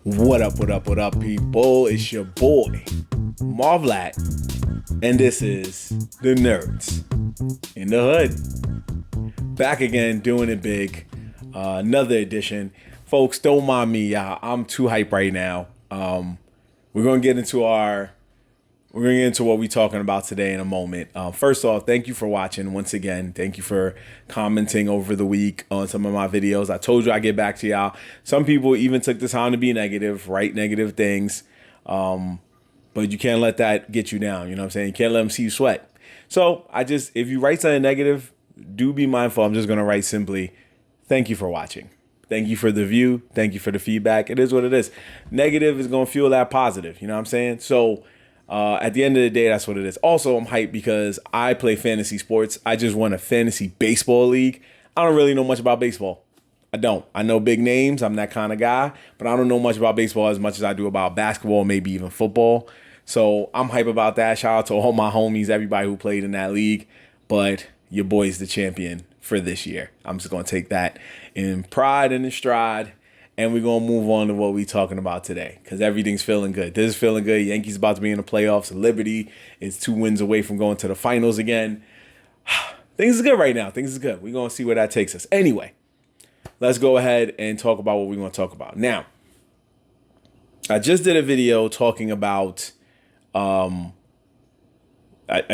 What up, people? It's your boy, Marv, and this is the Nerds in the Hood. Back again, doing it big. Another edition. Folks, don't mind me, y'all. I'm too hype right now. We're gonna get into what we're talking about today in a moment. First off, thank you for watching once again. Thank you for commenting over the week on some of my videos. I told you I'd get back to y'all. Some people even took the time to be negative, write negative things. But you can't let that get you down. You know what I'm saying? You can't let them see you sweat. So if you write something negative, do be mindful. I'm just going to write simply, thank you for watching. Thank you for the view. Thank you for the feedback. It is what it is. Negative is going to fuel that positive. You know what I'm saying? So at the end of the day, that's what it is. Also, I'm hyped because I play fantasy sports. I just won a fantasy baseball league. I don't really know much about baseball. I don't. I know big names. I'm that kind of guy. But I don't know much about baseball as much as I do about basketball, maybe even football. So I'm hype about that. Shout out to all my homies, everybody who played in that league. But your boy's the champion for this year. I'm just going to take that in pride and in stride. And we're going to move on to what we're talking about today because everything's feeling good. This is feeling good. Yankees about to be in the playoffs. Liberty is 2 wins away from going to the finals again. Things is good right now. Things is good. We're going to see where that takes us. Anyway, let's go ahead and talk about what we're going to talk about. Now, I just did a video talking about I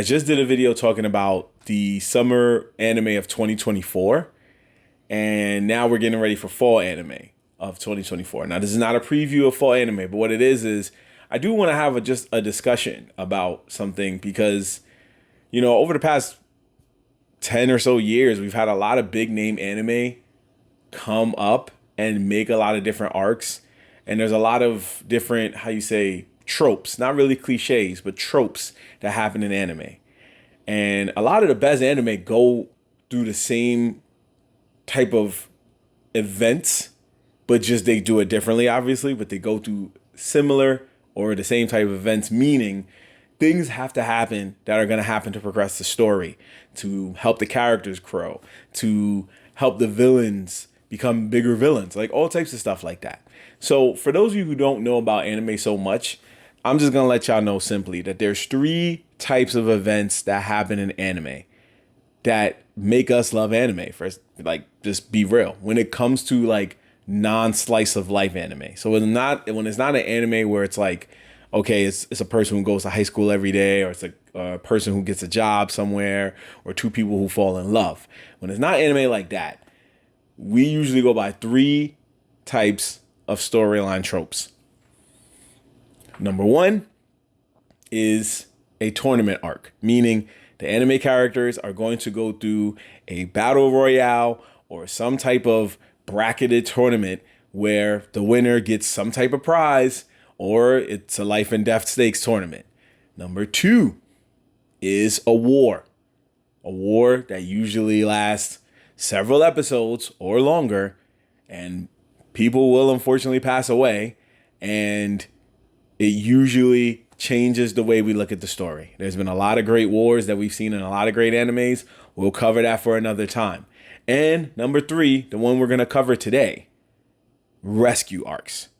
just did a video talking about the summer anime of 2024. And now we're getting ready for fall anime of 2024. Now, this is not a preview of fall anime, but what it is I do want to have just a discussion about something because, you know, over the past 10 or so years, we've had a lot of big name anime come up and make a lot of different arcs. And there's a lot of different, tropes, not really cliches, but tropes that happen in anime. And a lot of the best anime go through the same type of events, but just they do it differently, obviously, but they go through similar or the same type of events, meaning things have to happen that are going to happen to progress the story, to help the characters grow, to help the villains become bigger villains, like all types of stuff like that. So for those of you who don't know about anime so much, I'm just going to let y'all know simply that there's 3 types of events that happen in anime that make us love anime. First, just be real. When it comes to non-slice of life anime. So when it's not an anime where it's okay, it's a person who goes to high school every day, or it's a person who gets a job somewhere, or 2 people who fall in love. When it's not anime like that, we usually go by 3 types of storyline tropes. Number 1 is a tournament arc, meaning the anime characters are going to go through a battle royale or some type of bracketed tournament where the winner gets some type of prize, or it's a life and death stakes tournament. Number 2 is a war that usually lasts several episodes or longer, and people will unfortunately pass away, and it usually changes the way we look at the story. There's been a lot of great wars that we've seen in a lot of great animes. We'll cover that for another time. And number 3, the one we're going to cover today, rescue arcs.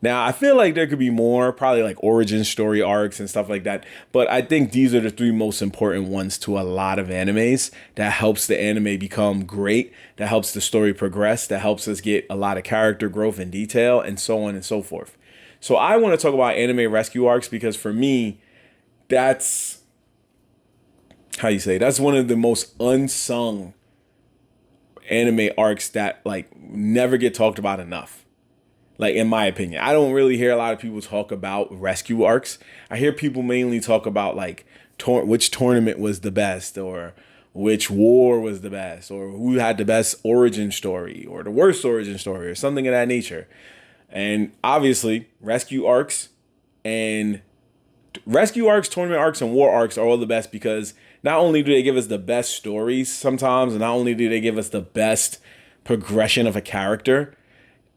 Now, I feel like there could be more, probably like origin story arcs and stuff like that. But I think these are the 3 most important ones to a lot of animes that helps the anime become great, that helps the story progress, that helps us get a lot of character growth and detail, and so on and so forth. So I want to talk about anime rescue arcs because for me, that's that's one of the most unsung anime arcs that never get talked about enough. In my opinion, I don't really hear a lot of people talk about rescue arcs. I hear people mainly talk about which tournament was the best, or which war was the best, or who had the best origin story or the worst origin story or something of that nature. And obviously, rescue arcs, tournament arcs, and war arcs are all the best because not only do they give us the best stories sometimes, and not only do they give us the best progression of a character,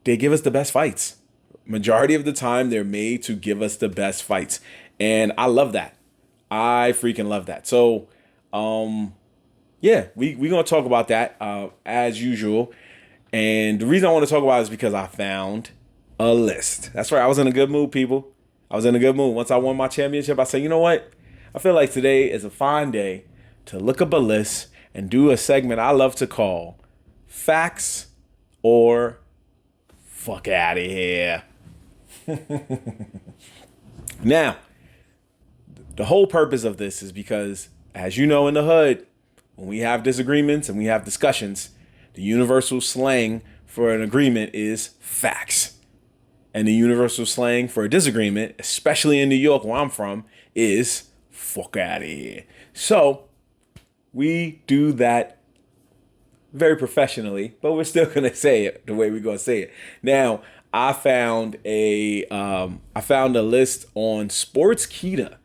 they give us the best fights. Majority of the time, they're made to give us the best fights. And I love that. I freaking love that. So, we're going to talk about that as usual. And the reason I want to talk about it is because I found a list. That's right. I was in a good mood, people. I was in a good mood. Once I won my championship, I said, you know what? I feel like today is a fine day to look up a list and do a segment I love to call Facts or Fuck Out of Here. Now, the whole purpose of this is because, as you know, in the hood, when we have disagreements and we have discussions, the universal slang for an agreement is facts. And the universal slang for a disagreement, especially in New York, where I'm from, is fuck out of here. So we do that very professionally, but we're still gonna say it the way we're gonna say it. Now, I found a list on sportskita.com.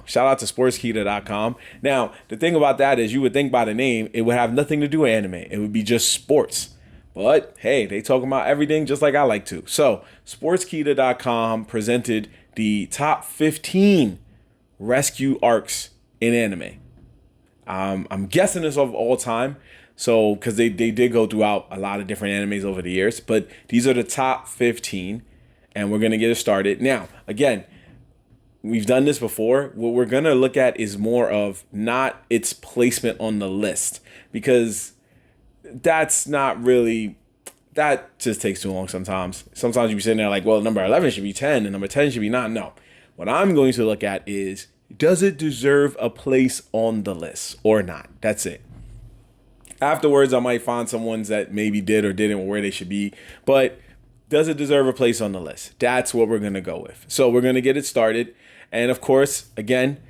Shout out to sportskita.com. Now, the thing about that is you would think by the name, it would have nothing to do with anime. It would be just sports. But hey, they talking about everything just like I like to. So sportskita.com presented the top 15 rescue arcs in anime. I'm guessing this of all time. So, because they did go throughout a lot of different animes over the years, but these are the top 15, and we're going to get it started. Now, again, we've done this before. What we're going to look at is more of not its placement on the list, because that's not really, that just takes too long sometimes. Sometimes you be sitting there like, well, number 11 should be 10 and number 10 should be 9. No. What I'm going to look at is, does it deserve a place on the list or not? That's it. Afterwards, I might find some ones that maybe did or didn't where they should be, but does it deserve a place on the list? That's what we're going to go with. So we're going to get it started. And of course, again,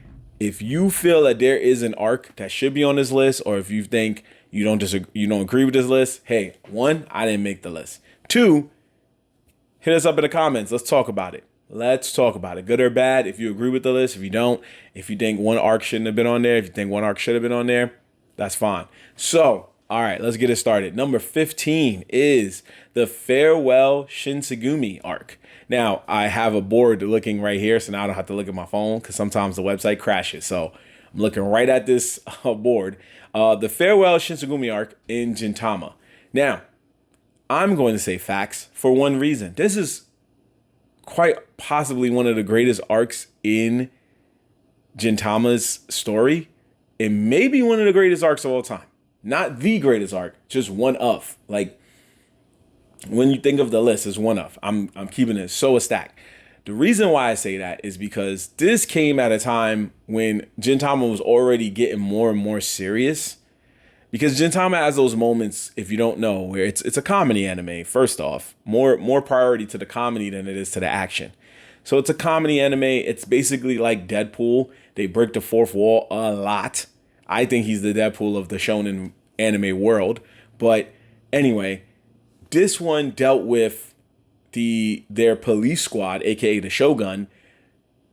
if you feel that there is an arc that should be on this list, or if you think you don't agree with this list, hey, 1, I didn't make the list. 2, hit us up in the comments. Let's talk about it. Let's talk about it. Good or bad. If you agree with the list, if you don't, if you think one arc shouldn't have been on there, if you think one arc should have been on there, that's fine. So, all right, let's get it started. Number 15 is the Farewell Shinsengumi arc. Now, I have a board looking right here, so now I don't have to look at my phone because sometimes the website crashes. So I'm looking right at this board. The Farewell Shinsengumi arc in Gintama. Now, I'm going to say facts for one reason. This is quite possibly one of the greatest arcs in Gintama's story. It may be one of the greatest arcs of all time. Not the greatest arc, just one of. Like, when you think of the list, it's one of. I'm keeping it so a stack. The reason why I say that is because this came at a time when Gintama was already getting more and more serious. Because Gintama has those moments, if you don't know, where it's a comedy anime, first off. More priority to the comedy than it is to the action. So it's a comedy anime. It's basically like Deadpool. They break the fourth wall a lot. I think he's the Deadpool of the shonen anime world. But anyway, this one dealt with their police squad, aka the Shogun,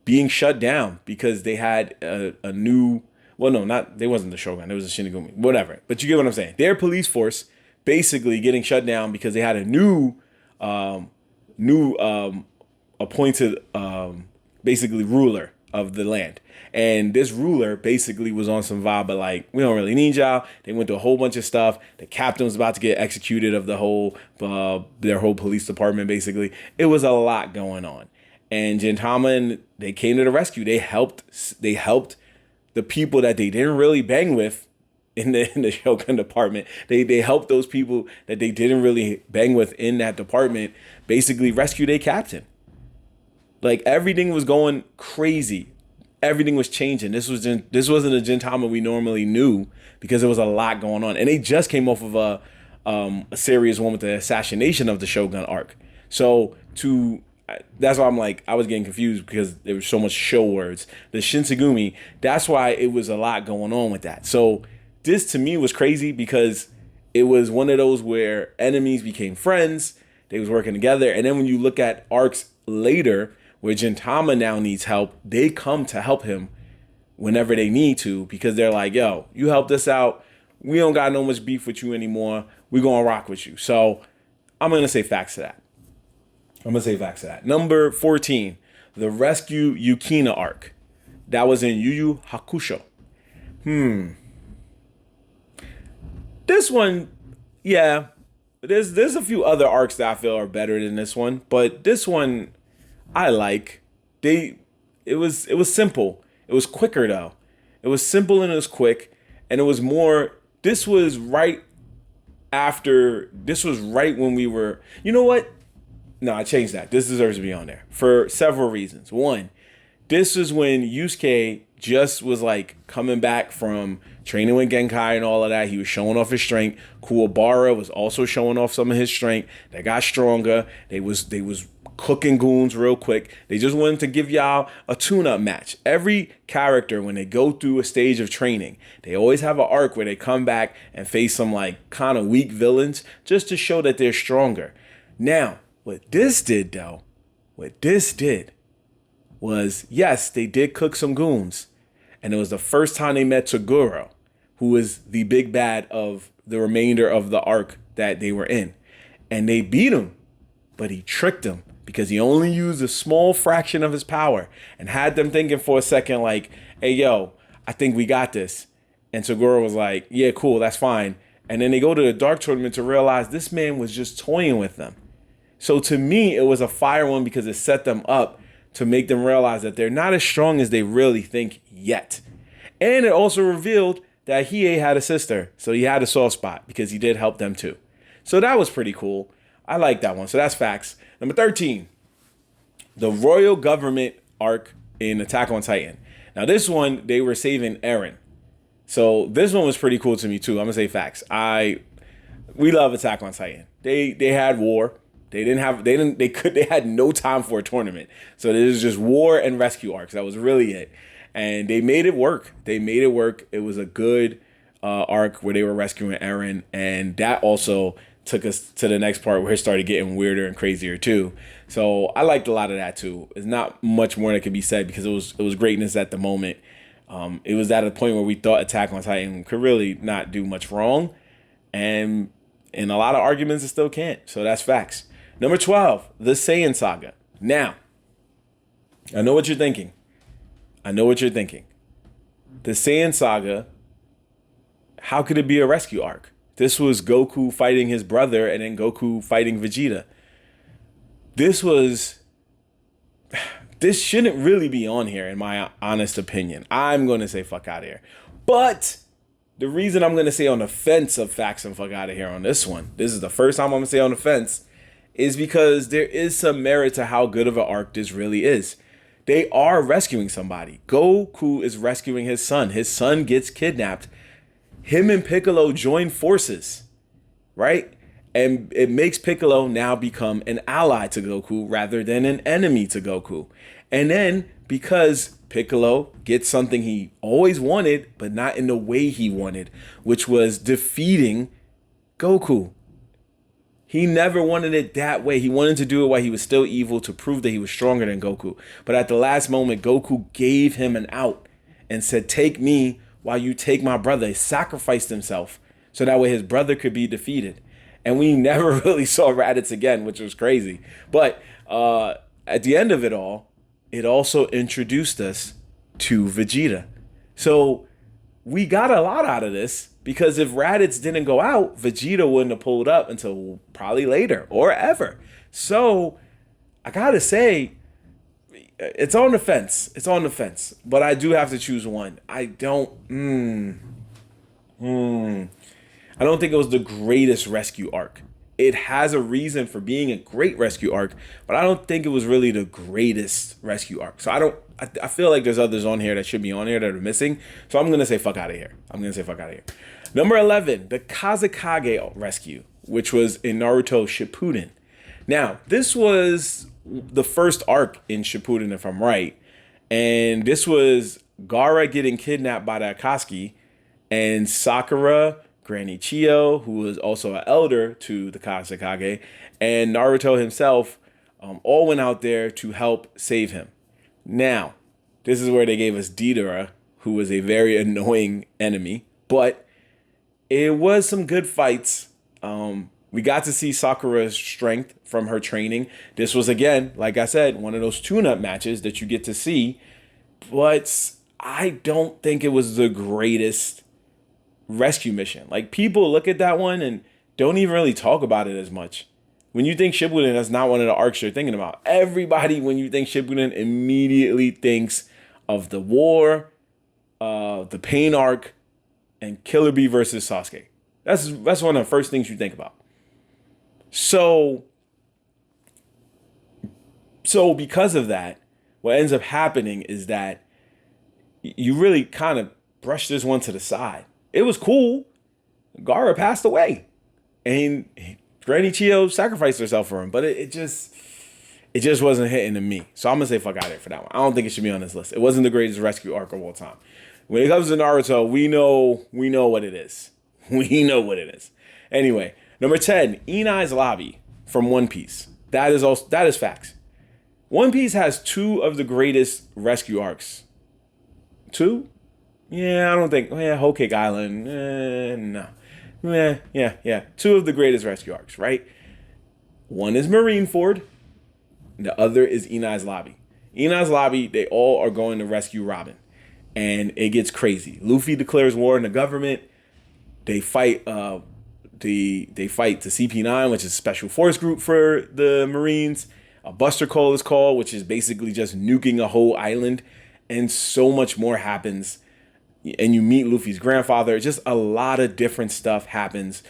being shut down because they had a new, well, no, not, they wasn't the Shogun, it was a Shinigami, whatever. But you get what I'm saying. Their police force basically getting shut down because they had a new appointed basically ruler of the land. And this ruler basically was on some vibe, but like, we don't really need y'all. They went through a whole bunch of stuff. The captain was about to get executed of the whole, their whole police department, basically. It was a lot going on. And Gintama, they came to the rescue. They helped the people that they didn't really bang with in the Shogun department. They helped those people that they didn't really bang with in that department basically rescue their captain. Like, everything was going crazy. Everything was changing. This wasn't a Gintama we normally knew because there was a lot going on. And they just came off of a serious one with the assassination of the Shogun arc. So that's why I'm like, I was getting confused because there was so much show words. The Shinsengumi, that's why it was a lot going on with that. So this to me was crazy because it was one of those where enemies became friends. They was working together. And then when you look at arcs later, where Gintama now needs help, they come to help him whenever they need to because they're like, yo, you helped us out. We don't got no much beef with you anymore. We're going to rock with you. So I'm going to say facts to that. Number 14, the Rescue Yukina arc. That was in Yu Yu Hakusho. This one, yeah, There's a few other arcs that I feel are better than this one, but this one I like. It was simple. It was quicker though. It was simple and it was quick, and it was more. This was right after. This was right when we were. You know what? No, I changed that. This deserves to be on there for several reasons. One, this is when Yusuke just was like coming back from training with Genkai and all of that. He was showing off his strength. Kuwabara was also showing off some of his strength. They got stronger. They was cooking goons real quick. They just wanted to give y'all a tune-up match. Every character, when they go through a stage of training, they always have an arc where they come back and face some like kind of weak villains just to show that they're stronger. Now, what this did was, yes, they did cook some goons. And it was the first time they met Toguro, who was the big bad of the remainder of the arc that they were in. And they beat him, but he tricked them because he only used a small fraction of his power and had them thinking for a second like, hey, yo, I think we got this. And Toguro was like, yeah, cool, that's fine. And then they go to the Dark Tournament to realize this man was just toying with them. So to me, it was a fire one because it set them up to make them realize that they're not as strong as they really think yet. And it also revealed that Hiei had a sister, so he had a soft spot because he did help them too. So that was pretty cool. I like that one. So that's facts. Number 13, the Royal Government arc in Attack on Titan. Now this one, they were saving Eren. So this one was pretty cool to me too. I'm gonna say facts. We love Attack on Titan. They had war. They had no time for a tournament. So this is just war and rescue arcs. That was really it. And they made it work. It was a good arc where they were rescuing Eren. And that also took us to the next part where it started getting weirder and crazier too. So I liked a lot of that too. There's not much more that can be said because it was greatness at the moment. It was at a point where we thought Attack on Titan could really not do much wrong. And in a lot of arguments, it still can't. So that's facts. Number 12, the Saiyan Saga. Now, I know what you're thinking. The Saiyan Saga, how could it be a rescue arc? This was Goku fighting his brother and then Goku fighting Vegeta. This shouldn't really be on here in my honest opinion. I'm going to say fuck out of here. But the reason I'm going to say on the fence of facts and fuck out of here on this one, this is the first time I'm going to say on the fence, is because there is some merit to how good of an arc this really is. They are rescuing somebody. Goku is rescuing his son. His son gets kidnapped. Him and Piccolo join forces, right? And it makes Piccolo now become an ally to Goku rather than an enemy to Goku. And then because Piccolo gets something he always wanted, but not in the way he wanted, which was defeating Goku. He never wanted it that way. He wanted to do it while he was still evil to prove that he was stronger than Goku. But at the last moment, Goku gave him an out and said, take me while you take my brother. He sacrificed himself so that way his brother could be defeated. And we never really saw Raditz again, which was crazy. But at the end of it all, it also introduced us to Vegeta. So we got a lot out of this. Because if Raditz didn't go out, Vegeta wouldn't have pulled up until probably later or ever. So I gotta say, it's on the fence. But I do have to choose one. I don't think it was the greatest rescue arc. It has a reason for being a great rescue arc, but I don't think it was really the greatest rescue arc. So I feel like there's others on here that should be on here that are missing. So I'm gonna say fuck out of here. Number 11, the Kazekage rescue, which was in Naruto Shippuden. Now, this was the first arc in Shippuden, if I'm right. And this was Gaara getting kidnapped by the Akatsuki, and Sakura, Granny Chiyo, who was also an elder to the Kazekage, and Naruto himself all went out there to help save him. Now, this is where they gave us Deidara, who was a very annoying enemy, but it was some good fights. We got to see Sakura's strength from her training. This was, again, like I said, one of those tune-up matches that you get to see. But I don't think it was the greatest rescue mission. Like, people look at that one and don't even really talk about it as much. When you think Shippuden, that's not one of the arcs you're thinking about. Everybody, when you think Shippuden, immediately thinks of the war, the Pain arc, and Killer Bee versus Sasuke. That's one of the first things you think about. So because of that, what ends up happening is that you really kind of brush this one to the side. It was cool. Gaara passed away, and Granny Chiyo sacrificed herself for him, but it just wasn't hitting to me. So I'm gonna say fuck out of here for that one. I don't think it should be on this list. It wasn't the greatest rescue arc of all time. When it comes to Naruto, we know what it is. We know what it is. Anyway, number 10, Inai's Lobby from One Piece. That is facts. One Piece has two of the greatest rescue arcs. Two? Yeah, I don't think. Yeah, Whole Cake Island. No. Yeah. Two of the greatest rescue arcs, right? One is Marineford. The other is Inai's Lobby. Inai's Lobby, they all are going to rescue Robin. And it gets crazy. Luffy declares war on the government. They fight they fight the CP9, which is a special force group for the Marines. A Buster Call is called, which is basically just nuking a whole island. And so much more happens. And you meet Luffy's grandfather. Just a lot of different stuff happens.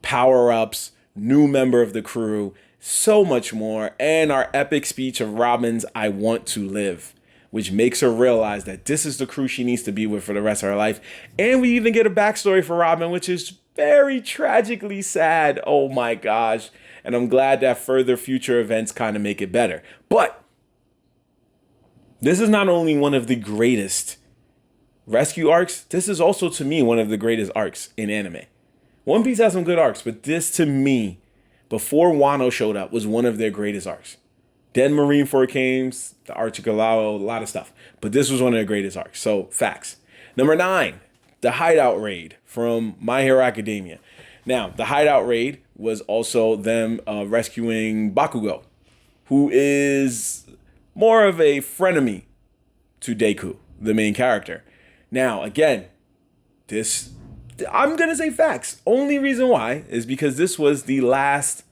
Power-ups, new member of the crew, so much more. And our epic speech of Robin's I want to live, which makes her realize that this is the crew she needs to be with for the rest of her life. And we even get a backstory for Robin, which is very tragically sad. Oh my gosh. And I'm glad that further future events kind of make it better. But this is not only one of the greatest rescue arcs, this is also, to me, one of the greatest arcs in anime. One Piece has some good arcs, but this, to me, before Wano showed up, was one of their greatest arcs. Then Marineford came, the Archipelago, a lot of stuff. But this was one of the greatest arcs. So, facts. Number 9, the Hideout Raid from My Hero Academia. Now, the Hideout Raid was also them rescuing Bakugo, who is more of a frenemy to Deku, the main character. Now, again, I'm going to say facts. Only reason why is because this was the last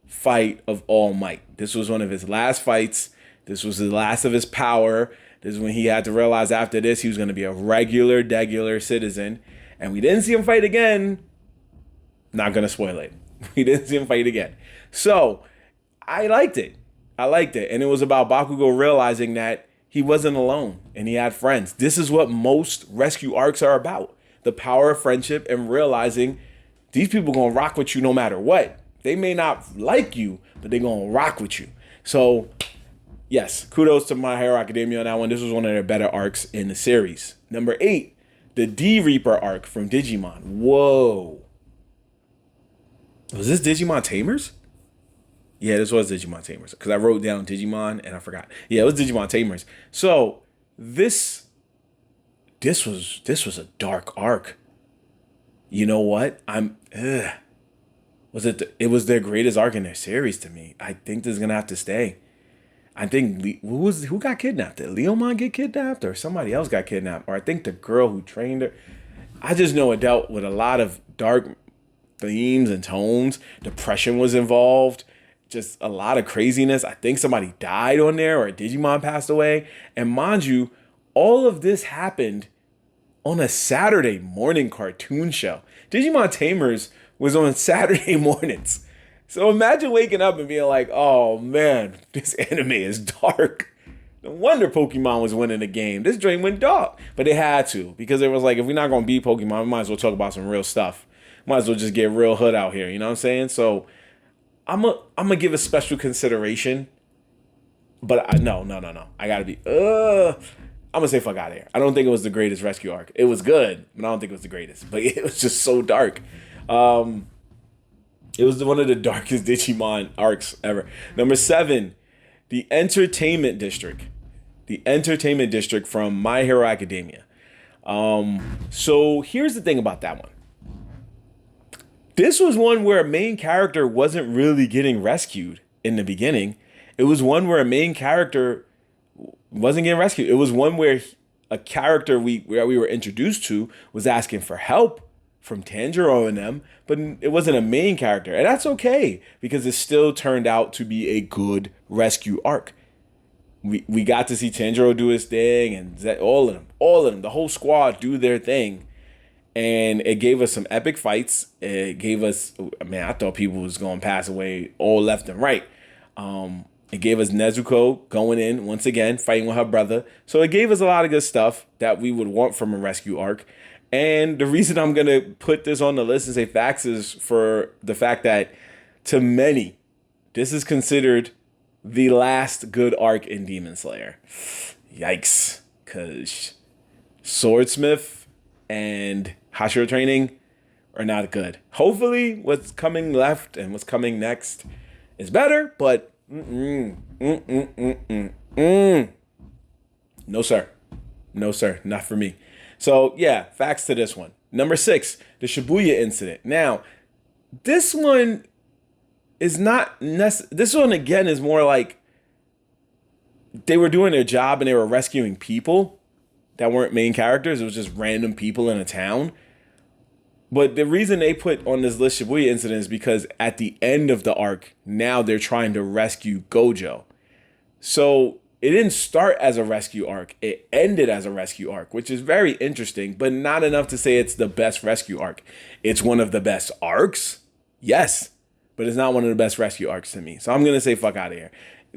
fight of All Might. This was one of his last fights. This was the last of his power. This is when he had to realize after this he was going to be a degular citizen. And we didn't see him fight again. Not going to spoil it. We didn't see him fight again. So, I liked it. And it was about Bakugo realizing that he wasn't alone and he had friends. This is what most rescue arcs are about. The power of friendship and realizing these people going to rock with you no matter what. They may not like you, but they're going to rock with you. So, yes, kudos to My Hero Academia on that one. This was one of their better arcs in the series. Number 8, the D Reaper arc from Digimon. Whoa. Was this Digimon Tamers? Yeah, this was Digimon Tamers. Because I wrote down Digimon and I forgot. Yeah, it was Digimon Tamers. So, this was a dark arc. You know what? It was their greatest arc in their series to me. I think this is gonna have to stay. I think who got kidnapped? Did Leomon get kidnapped or somebody else got kidnapped? Or I think the girl who trained her. I just know it dealt with a lot of dark themes and tones. Depression was involved. Just a lot of craziness. I think somebody died on there or a Digimon passed away. And mind you, all of this happened on a Saturday morning cartoon show. Digimon Tamers was on Saturday mornings. So imagine waking up and being like, oh man, this anime is dark. No wonder Pokemon was winning the game. This joint went dark. But they had to, because it was like, if we're not going to beat Pokemon, we might as well talk about some real stuff. Might as well just get real hood out here. You know what I'm saying? So I'm gonna give a special consideration. But no. I gotta be, I'm gonna say fuck out of here. I don't think it was the greatest rescue arc. It was good, but I don't think it was the greatest. But it was just so dark. It was one of the darkest Digimon arcs ever. Number 7, the Entertainment District. The Entertainment District from My Hero Academia. So here's the thing about that one. This was one where a main character wasn't really getting rescued in the beginning. It was one where a main character wasn't getting rescued. It was one where a character we were introduced to was asking for help from Tanjiro and them, but it wasn't a main character. And that's okay because it still turned out to be a good rescue arc. We got to see Tanjiro do his thing and all of them, the whole squad do their thing. And it gave us some epic fights. It gave us, man, I thought people was going to pass away all left and right. It gave us Nezuko going in once again, fighting with her brother. So it gave us a lot of good stuff that we would want from a rescue arc. And the reason I'm going to put this on the list and say facts is for the fact that to many, this is considered the last good arc in Demon Slayer. Yikes. Because Swordsmith and Hashira Training are not good. Hopefully what's coming left and what's coming next is better, but no, sir. No, sir. Not for me. So, yeah, facts to this one. Number 6, the Shibuya incident. Now, this one is not this one, again, is more like they were doing their job and they were rescuing people that weren't main characters. It was just random people in a town. But the reason they put on this list Shibuya incident is because at the end of the arc, now they're trying to rescue Gojo. So it didn't start as a rescue arc. It ended as a rescue arc, which is very interesting, but not enough to say it's the best rescue arc. It's one of the best arcs, yes, but it's not one of the best rescue arcs to me. So I'm going to say fuck out of here.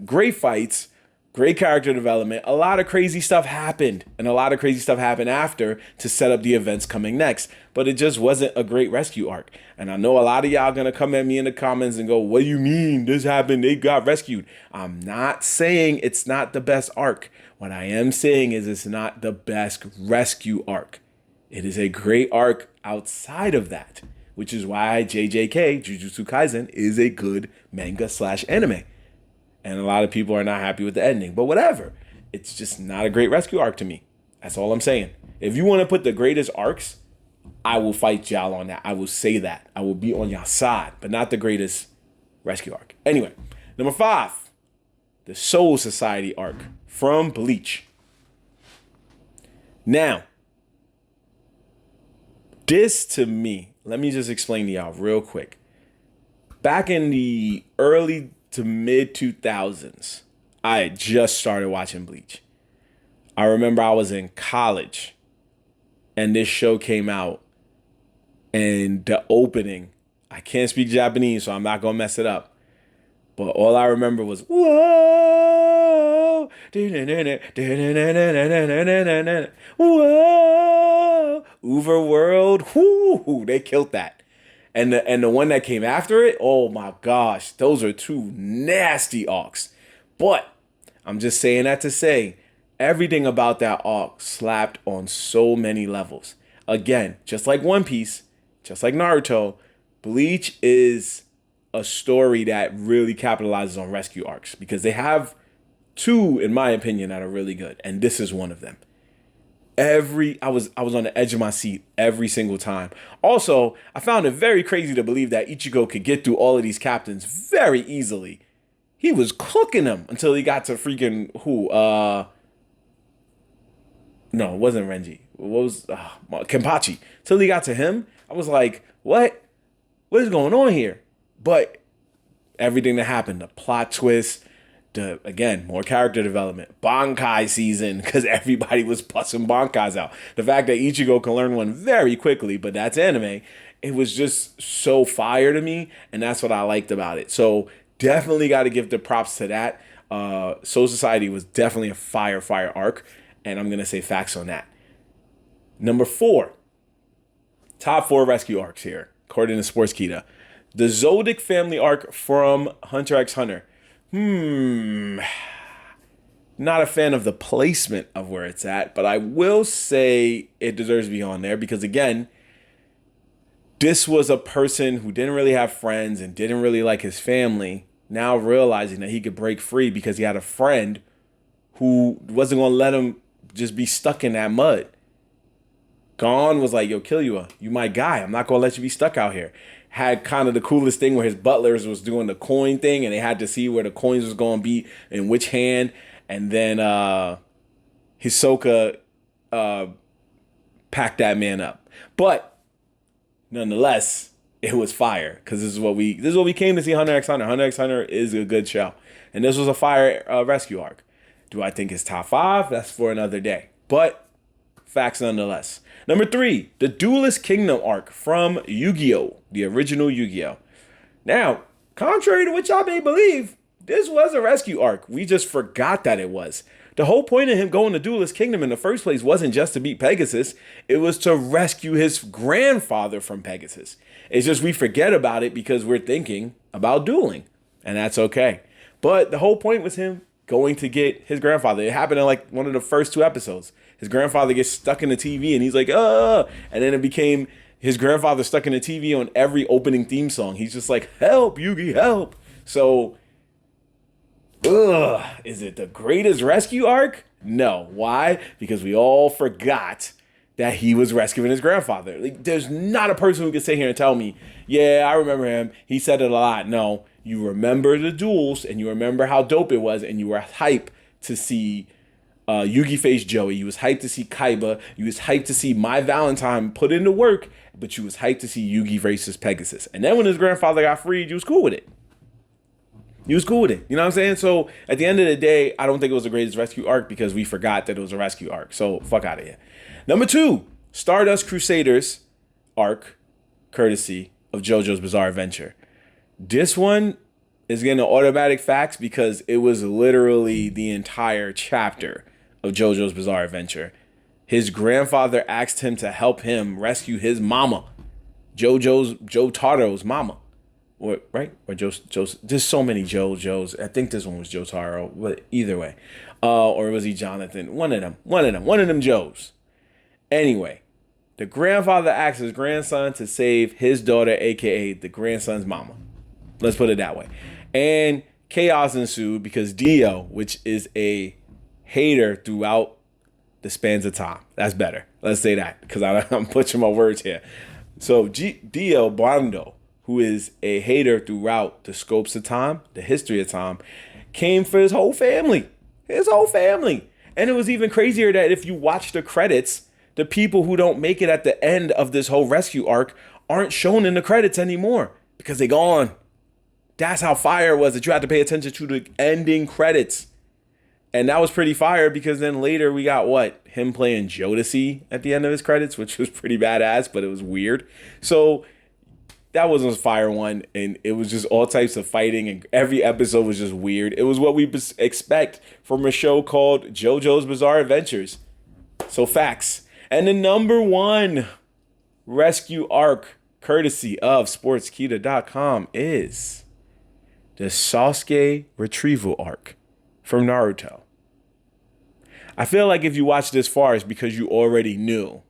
Great fights. Great character development. A lot of crazy stuff happened, and a lot of crazy stuff happened after to set up the events coming next. But it just wasn't a great rescue arc. And I know a lot of y'all gonna come at me in the comments and go, what do you mean this happened? They got rescued. I'm not saying it's not the best arc. What I am saying is it's not the best rescue arc. It is a great arc outside of that, which is why JJK, Jujutsu Kaisen, is a good manga/anime. And a lot of people are not happy with the ending. But whatever. It's just not a great rescue arc to me. That's all I'm saying. If you want to put the greatest arcs, I will fight y'all on that. I will say that. I will be on y'all side. But not the greatest rescue arc. Anyway, number 5. The Soul Society arc from Bleach. Now, this to me, let me just explain to y'all real quick. Back in the early to mid 2000s, I had just started watching Bleach. I remember I was in college and this show came out, and the opening, I can't speak Japanese, so I'm not gonna mess it up, but all I remember was whoa, whoa, Overworld, whoo, they killed that. And the one that came after it, oh my gosh, those are two nasty arcs. But I'm just saying that to say everything about that arc slapped on so many levels. Again, just like One Piece, just like Naruto, Bleach is a story that really capitalizes on rescue arcs because they have two, in my opinion, that are really good. And this is one of them. I was on the edge of my seat every single time. Also, I found it very crazy to believe that Ichigo could get through all of these captains very easily. He was cooking them until he got to freaking who? No, it wasn't Renji. It was Kenpachi. Till he got to him, I was like, what? What is going on here? But everything that happened, the plot twist, again, more character development, Bankai season, because everybody was busting Bankais out. The fact that Ichigo can learn one very quickly, but that's anime, it was just so fire to me, and that's what I liked about it. So definitely got to give the props to that. Soul Society was definitely a fire arc, and I'm going to say facts on that. Number 4, top 4 rescue arcs here, according to Sportskeeda. The Zodic family arc from Hunter x Hunter. Not a fan of the placement of where it's at, but I will say it deserves to be on there because, again, this was a person who didn't really have friends and didn't really like his family, now realizing that he could break free because he had a friend who wasn't going to let him just be stuck in that mud. Gon was like, yo, Killua, you my guy. I'm not going to let you be stuck out here. Had kind of the coolest thing where his butlers was doing the coin thing and they had to see where the coins was going to be in which hand. And then Hisoka packed that man up. But Nonetheless, it was fire because this is what we came to see. Hunter x Hunter. Hunter x Hunter is a good show, and this was a fire rescue arc. Do I think it's top 5? That's for another day. But facts nonetheless. Number 3, the Duelist Kingdom arc from Yu-Gi-Oh, the original Yu-Gi-Oh. Now, contrary to what y'all may believe, this was a rescue arc. We just forgot that it was. The whole point of him going to Duelist Kingdom in the first place wasn't just to beat Pegasus. It was to rescue his grandfather from Pegasus. It's just we forget about it because we're thinking about dueling. And that's okay. But the whole point was him going to get his grandfather. It happened in like one of the first 2 episodes. His grandfather gets stuck in the TV and he's like, and then it became his grandfather stuck in the TV on every opening theme song. He's just like, help, Yugi, help. So, is it the greatest rescue arc? No. Why? Because we all forgot that he was rescuing his grandfather. Like, there's not a person who can sit here and tell me, yeah, I remember him. He said it a lot. No, you remember the duels and you remember how dope it was and you were hyped to see Yugi face Joey. You was hyped to see Kaiba. You was hyped to see My Valentine put into work, but you was hyped to see Yugi versus Pegasus. And then when his grandfather got freed, you was cool with it. You was cool with it. You know what I'm saying? So at the end of the day, I don't think it was the greatest rescue arc because we forgot that it was a rescue arc. So fuck out of here. Number 2, Stardust Crusaders arc, courtesy of JoJo's Bizarre Adventure. This one is getting automatic facts because it was literally the entire chapter of JoJo's Bizarre Adventure. His grandfather asked him to help him rescue his mama, Jotaro's mama. Or Joe's. There's so many Joes. I think this one was Jotaro, but either way. Or was he Jonathan? One of them Joes. Anyway, the grandfather asked his grandson to save his daughter, aka the grandson's mama. Let's put it that way. And chaos ensued because Dio, which is a hater throughout the spans of time. That's better. Let's say that because I'm butchering my words here. So Dio Bando, who is a hater throughout the scopes of time, the history of time, came for his whole family. And it was even crazier that if you watch the credits, the people who don't make it at the end of this whole rescue arc aren't shown in the credits anymore because they're gone. That's how fire it was that you had to pay attention to the ending credits. And that was pretty fire because then later we got him playing Jodeci at the end of his credits, which was pretty badass, but it was weird. So that was a fire one, and it was just all types of fighting, and every episode was just weird. It was what we expect from a show called JoJo's Bizarre Adventures. So facts. And the number 1 rescue arc, courtesy of Sportskeeda.com, is the Sasuke retrieval arc from Naruto. I feel like if you watched this far, it's because you already knew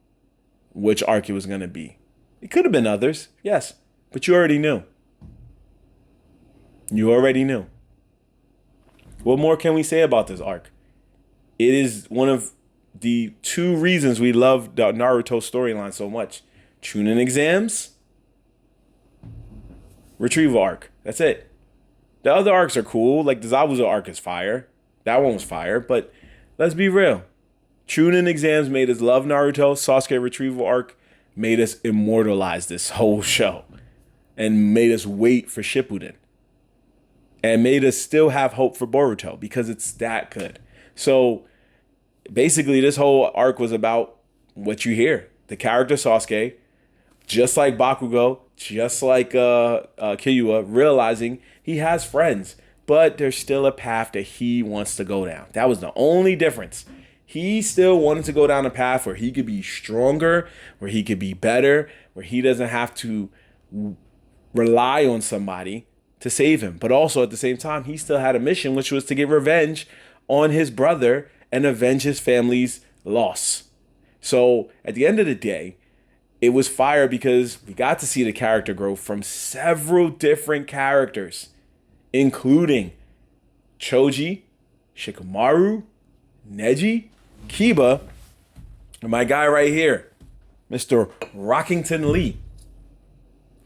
which arc it was going to be. It could have been others, yes, but you already knew. What more can we say about this arc? It is one of the 2 reasons we love the Naruto storyline so much. Chunin exams, retrieval arc. That's it. The other arcs are cool. Like the Zabuza arc is fire. That one was fire. But let's be real. Chunin exams made us love Naruto. Sasuke retrieval arc made us immortalize this whole show. And made us wait for Shippuden. And made us still have hope for Boruto because it's that good. So basically this whole arc was about what you hear. The character Sasuke, just like Bakugo, just like Kiyua, realizing he has friends, but there's still a path that he wants to go down. That was the only difference. He still wanted to go down a path where he could be stronger, where he could be better, where he doesn't have to rely on somebody to save him. But also at the same time, he still had a mission, which was to get revenge on his brother and avenge his family's loss. So at the end of the day, it was fire because we got to see the character growth from several different characters, including Choji, Shikamaru, Neji, Kiba, and my guy right here, Mr. Rockington Lee.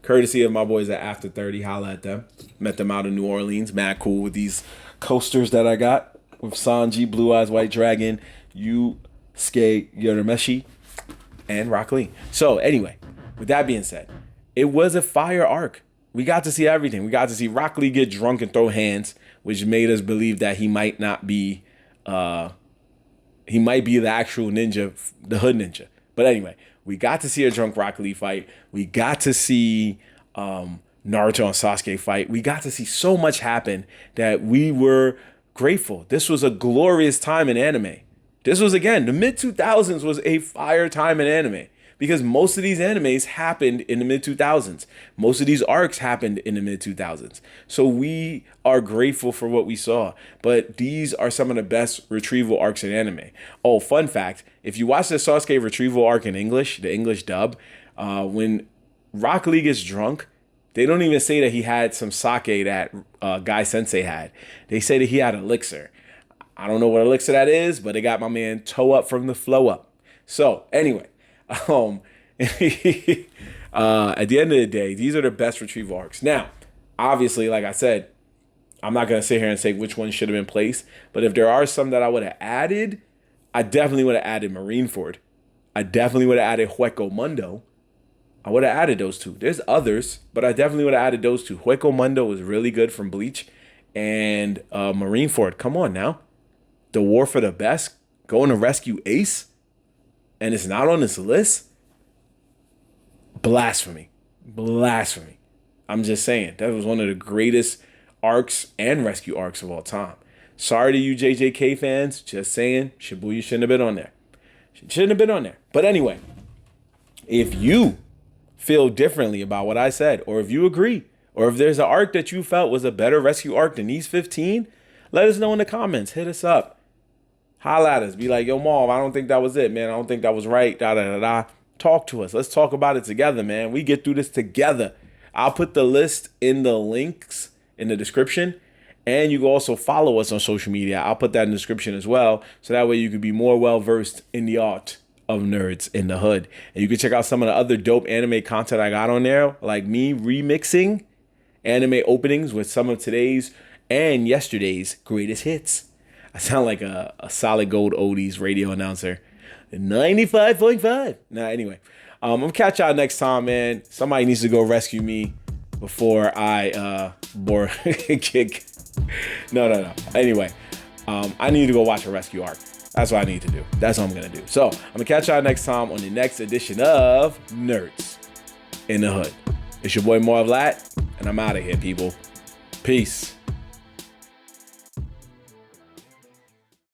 Courtesy of my boys at After 30, holla at them. Met them out in New Orleans. Mad cool with these coasters that I got with Sanji, Blue Eyes White Dragon, Yusuke Urameshi, and Rock Lee. So anyway, with that being said, it was a fire arc. We got to see everything. We got to see Rock Lee get drunk and throw hands, which made us believe that he might not be, he might be the actual ninja, the hood ninja. But anyway, we got to see a drunk Rock Lee fight. We got to see Naruto and Sasuke fight. We got to see so much happen that we were grateful. This was a glorious time in anime. This was, again, the mid-2000s was a fire time in anime because most of these animes happened in the mid-2000s. Most of these arcs happened in the mid-2000s. So we are grateful for what we saw. But these are some of the best retrieval arcs in anime. Oh, fun fact, if you watch the Sasuke retrieval arc in English, the English dub, when Rock Lee gets drunk, they don't even say that he had some sake that Guy Sensei had. They say that he had elixir. I don't know what elixir that is, but they got my man toe up from the flow up. So anyway, at the end of the day, these are the best retrieval arcs. Now, obviously, like I said, I'm not going to sit here and say which one should have been placed, but if there are some that I would have added, I definitely would have added Marineford. I definitely would have added Hueco Mundo. I would have added those two. There's others, but I definitely would have added those two. Hueco Mundo was really good from Bleach, and Marineford, come on now. The War for the Best, going to rescue Ace, and it's not on this list? Blasphemy. Blasphemy. I'm just saying, that was one of the greatest arcs and rescue arcs of all time. Sorry to you JJK fans, just saying, Shibuya shouldn't have been on there. Shouldn't have been on there. But anyway, if you feel differently about what I said, or if you agree, or if there's an arc that you felt was a better rescue arc than these 15, let us know in the comments. Hit us up. Holla at us. Be like, yo, Marv, I don't think that was it, man. I don't think that was right. Da, da, da, da. Talk to us. Let's talk about it together, man. We get through this together. I'll put the list in the links in the description. And you can also follow us on social media. I'll put that in the description as well. So that way you can be more well-versed in the art of nerds in the hood. And you can check out some of the other dope anime content I got on there. Like me remixing anime openings with some of today's and yesterday's greatest hits. I sound like a solid gold oldies radio announcer. 95.5. Nah, anyway. I'm going to catch y'all next time, man. Somebody needs to go rescue me before I kick. No. Anyway, I need to go watch a rescue arc. That's what I need to do. That's what I'm going to do. So, I'm going to catch y'all next time on the next edition of Nerds in the Hood. It's your boy Marv Lat, and I'm out of here, people. Peace.